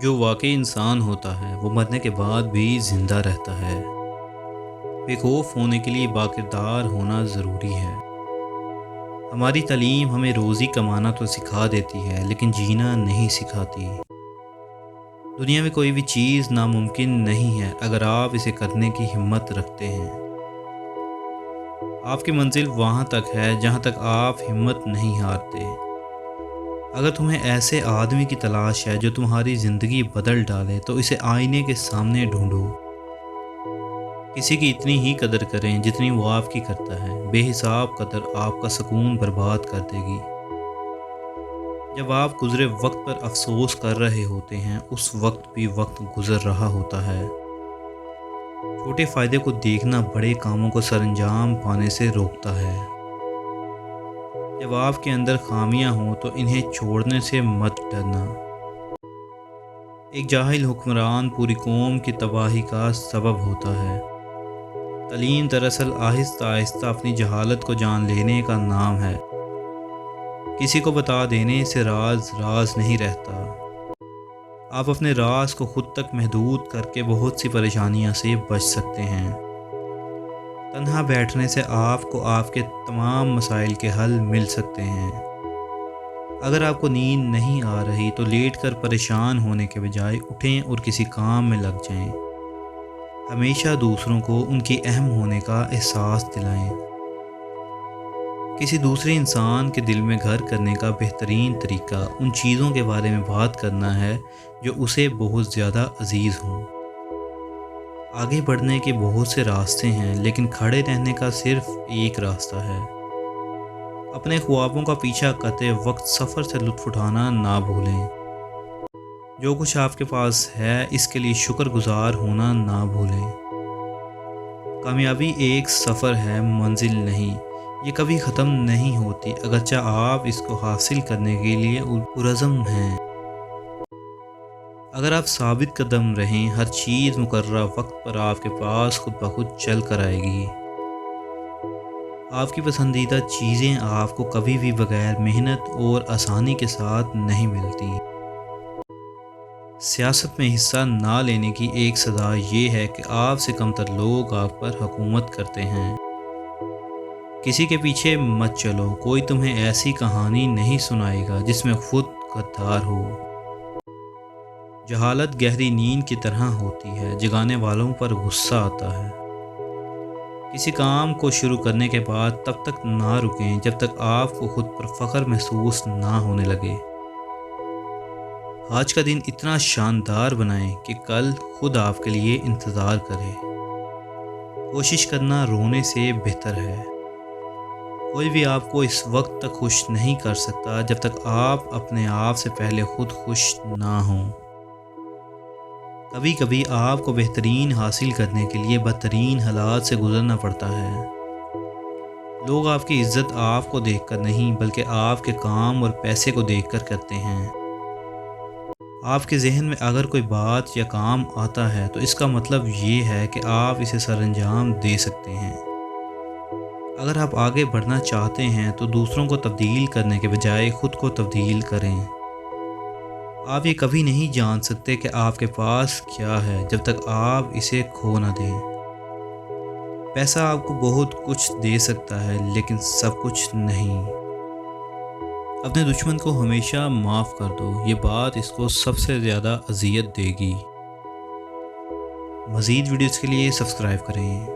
جو واقعی انسان ہوتا ہے وہ مرنے کے بعد بھی زندہ رہتا ہے۔ بے خوف ہونے کے لیے باکردار ہونا ضروری ہے۔ ہماری تعلیم ہمیں روزی کمانا تو سکھا دیتی ہے لیکن جینا نہیں سکھاتی۔ دنیا میں کوئی بھی چیز ناممکن نہیں ہے اگر آپ اسے کرنے کی ہمت رکھتے ہیں۔ آپ کی منزل وہاں تک ہے جہاں تک آپ ہمت نہیں ہارتے۔ اگر تمہیں ایسے آدمی کی تلاش ہے جو تمہاری زندگی بدل ڈالے تو اسے آئینے کے سامنے ڈھونڈو۔ کسی کی اتنی ہی قدر کریں جتنی وہ آپ کی کرتا ہے۔ بے حساب قدر آپ کا سکون برباد کر دے گی۔ جب آپ گزرے وقت پر افسوس کر رہے ہوتے ہیں اس وقت بھی وقت گزر رہا ہوتا ہے۔ چھوٹے فائدے کو دیکھنا بڑے کاموں کو سر انجام پانے سے روکتا ہے۔ جب آپ کے اندر خامیاں ہوں تو انہیں چھوڑنے سے مت ڈرنا۔ ایک جاہل حکمران پوری قوم کی تباہی کا سبب ہوتا ہے۔ تعلیم دراصل آہستہ آہستہ اپنی جہالت کو جان لینے کا نام ہے۔ کسی کو بتا دینے سے راز راز نہیں رہتا۔ آپ اپنے راز کو خود تک محدود کر کے بہت سی پریشانیوں سے بچ سکتے ہیں۔ تنہا بیٹھنے سے آپ کو آپ کے تمام مسائل کے حل مل سکتے ہیں۔ اگر آپ کو نیند نہیں آ رہی تو لیٹ کر پریشان ہونے کے بجائے اٹھیں اور کسی کام میں لگ جائیں۔ ہمیشہ دوسروں کو ان کی اہم ہونے کا احساس دلائیں۔ کسی دوسرے انسان کے دل میں گھر کرنے کا بہترین طریقہ ان چیزوں کے بارے میں بات کرنا ہے جو اسے بہت زیادہ عزیز ہوں۔ آگے بڑھنے کے بہت سے راستے ہیں لیکن کھڑے رہنے کا صرف ایک راستہ ہے۔ اپنے خوابوں کا پیچھا کرتے وقت سفر سے لطف اٹھانا نہ بھولیں۔ جو کچھ آپ کے پاس ہے اس کے لیے شکر گزار ہونا نہ بھولیں۔ کامیابی ایک سفر ہے، منزل نہیں۔ یہ کبھی ختم نہیں ہوتی اگرچہ آپ اس کو حاصل کرنے کے لیے پرعزم ہیں۔ اگر آپ ثابت قدم رہیں ہر چیز مقررہ وقت پر آپ کے پاس خود بخود چل کر آئے گی۔ آپ کی پسندیدہ چیزیں آپ کو کبھی بھی بغیر محنت اور آسانی کے ساتھ نہیں ملتی۔ سیاست میں حصہ نہ لینے کی ایک سزا یہ ہے کہ آپ سے کمتر لوگ آپ پر حکومت کرتے ہیں۔ کسی کے پیچھے مت چلو، کوئی تمہیں ایسی کہانی نہیں سنائے گا جس میں خود غدار ہو۔ جہالت گہری نیند کی طرح ہوتی ہے، جگانے والوں پر غصہ آتا ہے۔ کسی کام کو شروع کرنے کے بعد تب تک نہ رکیں جب تک آپ کو خود پر فخر محسوس نہ ہونے لگے۔ آج کا دن اتنا شاندار بنائیں کہ کل خود آپ کے لیے انتظار کرے۔ کوشش کرنا رونے سے بہتر ہے۔ کوئی بھی آپ کو اس وقت تک خوش نہیں کر سکتا جب تک آپ اپنے آپ سے پہلے خود خوش نہ ہوں۔ کبھی کبھی آپ کو بہترین حاصل کرنے کے لیے بدترین حالات سے گزرنا پڑتا ہے۔ لوگ آپ کی عزت آپ کو دیکھ کر نہیں بلکہ آپ کے کام اور پیسے کو دیکھ کر کرتے ہیں۔ آپ کے ذہن میں اگر کوئی بات یا کام آتا ہے تو اس کا مطلب یہ ہے کہ آپ اسے سر انجام دے سکتے ہیں۔ اگر آپ آگے بڑھنا چاہتے ہیں تو دوسروں کو تبدیل کرنے کے بجائے خود کو تبدیل کریں۔ آپ یہ کبھی نہیں جان سکتے کہ آپ کے پاس کیا ہے جب تک آپ اسے کھو نہ دیں۔ پیسہ آپ کو بہت کچھ دے سکتا ہے لیکن سب کچھ نہیں۔ اپنے دشمن کو ہمیشہ معاف کر دو، یہ بات اس کو سب سے زیادہ اذیت دے گی۔ مزید ویڈیوز کے لیے سبسکرائب کریں۔